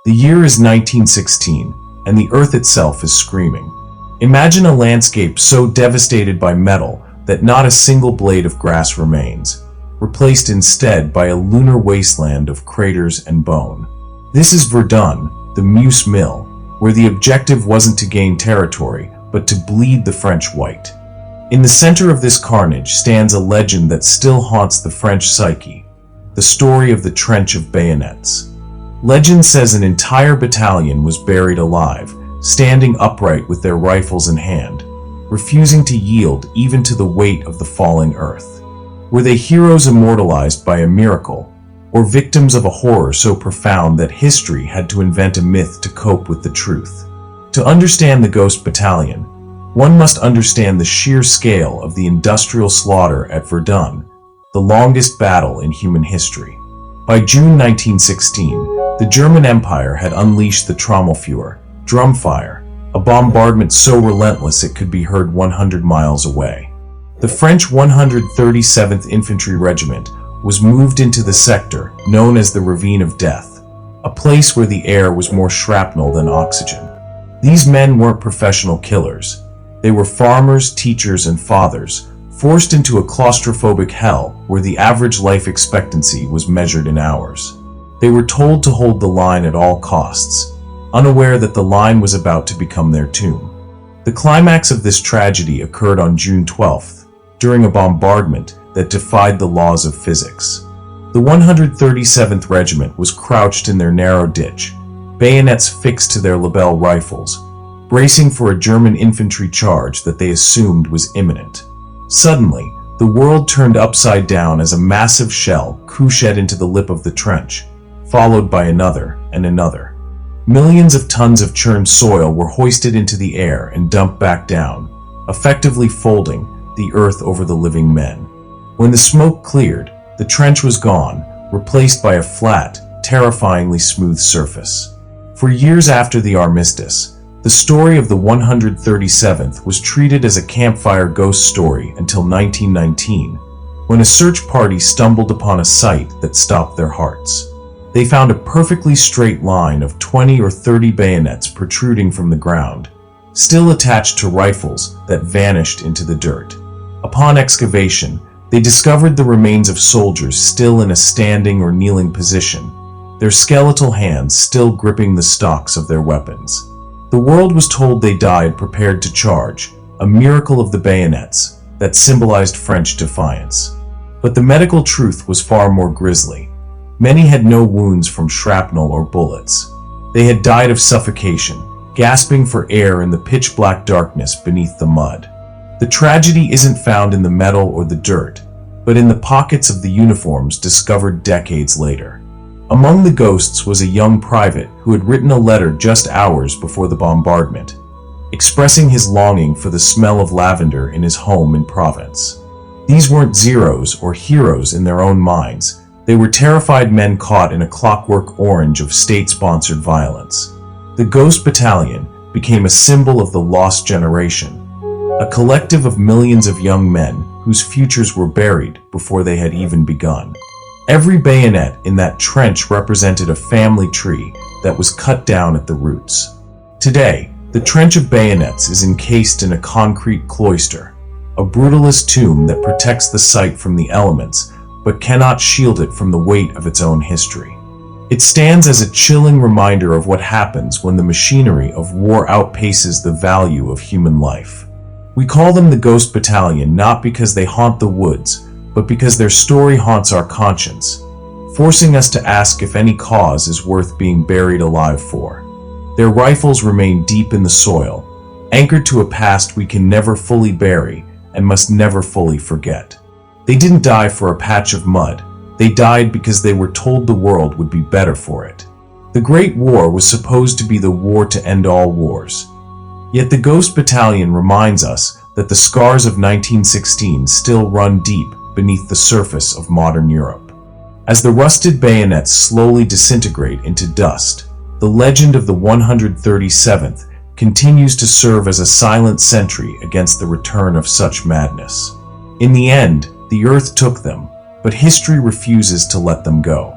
The year is 1916, and the earth itself is screaming. Imagine a landscape so devastated by metal that not a single blade of grass remains, replaced instead by a lunar wasteland of craters and bone. This is Verdun, the Meuse Mill, where the objective wasn't to gain territory, but to bleed the French white. In the center of this carnage stands a legend that still haunts the French psyche, the story of the Trench of Bayonets. Legend says an entire battalion was buried alive, standing upright with their rifles in hand, refusing to yield even to the weight of the falling earth. Were they heroes immortalized by a miracle, or victims of a horror so profound that history had to invent a myth to cope with the truth? To understand the Ghost Battalion, one must understand the sheer scale of the industrial slaughter at Verdun, the longest battle in human history. By June 1916, the German Empire had unleashed the Trommelfeuer, drumfire, a bombardment so relentless it could be heard 100 miles away. The French 137th Infantry Regiment was moved into the sector known as the Ravine of Death, a place where the air was more shrapnel than oxygen. These men weren't professional killers. They were farmers, teachers, and fathers, forced into a claustrophobic hell where the average life expectancy was measured in hours. They were told to hold the line at all costs, unaware that the line was about to become their tomb. The climax of this tragedy occurred on June 12th, during a bombardment that defied the laws of physics. The 137th Regiment was crouched in their narrow ditch, bayonets fixed to their Lebel rifles, bracing for a German infantry charge that they assumed was imminent. Suddenly, the world turned upside down as a massive shell couched into the lip of the trench, followed by another and another. Millions of tons of churned soil were hoisted into the air and dumped back down, effectively folding the earth over the living men. When the smoke cleared, the trench was gone, replaced by a flat, terrifyingly smooth surface. For years after the armistice, the story of the 137th was treated as a campfire ghost story until 1919, when a search party stumbled upon a site that stopped their hearts. They found a perfectly straight line of 20 or 30 bayonets protruding from the ground, still attached to rifles that vanished into the dirt. Upon excavation, they discovered the remains of soldiers still in a standing or kneeling position, their skeletal hands still gripping the stocks of their weapons. The world was told they died prepared to charge, a miracle of the bayonets that symbolized French defiance. But the medical truth was far more grisly. Many had no wounds from shrapnel or bullets. They had died of suffocation, gasping for air in the pitch-black darkness beneath the mud. The tragedy isn't found in the metal or the dirt, but in the pockets of the uniforms discovered decades later. Among the ghosts was a young private who had written a letter just hours before the bombardment, expressing his longing for the smell of lavender in his home in Provence. These weren't zeros or heroes in their own minds. They were terrified men caught in a clockwork orange of state-sponsored violence. The Ghost Battalion became a symbol of the lost generation, a collective of millions of young men whose futures were buried before they had even begun. Every bayonet in that trench represented a family tree that was cut down at the roots. Today, the Trench of Bayonets is encased in a concrete cloister, a brutalist tomb that protects the site from the elements, but cannot shield it from the weight of its own history. It stands as a chilling reminder of what happens when the machinery of war outpaces the value of human life. We call them the Ghost Battalion not because they haunt the woods, but because their story haunts our conscience, forcing us to ask if any cause is worth being buried alive for. Their rifles remain deep in the soil, anchored to a past we can never fully bury and must never fully forget. They didn't die for a patch of mud. They died because they were told the world would be better for it. The Great War was supposed to be the war to end all wars. Yet the Ghost Battalion reminds us that the scars of 1916 still run deep beneath the surface of modern Europe. As the rusted bayonets slowly disintegrate into dust, the legend of the 137th continues to serve as a silent sentry against the return of such madness. In the end, the earth took them, but history refuses to let them go.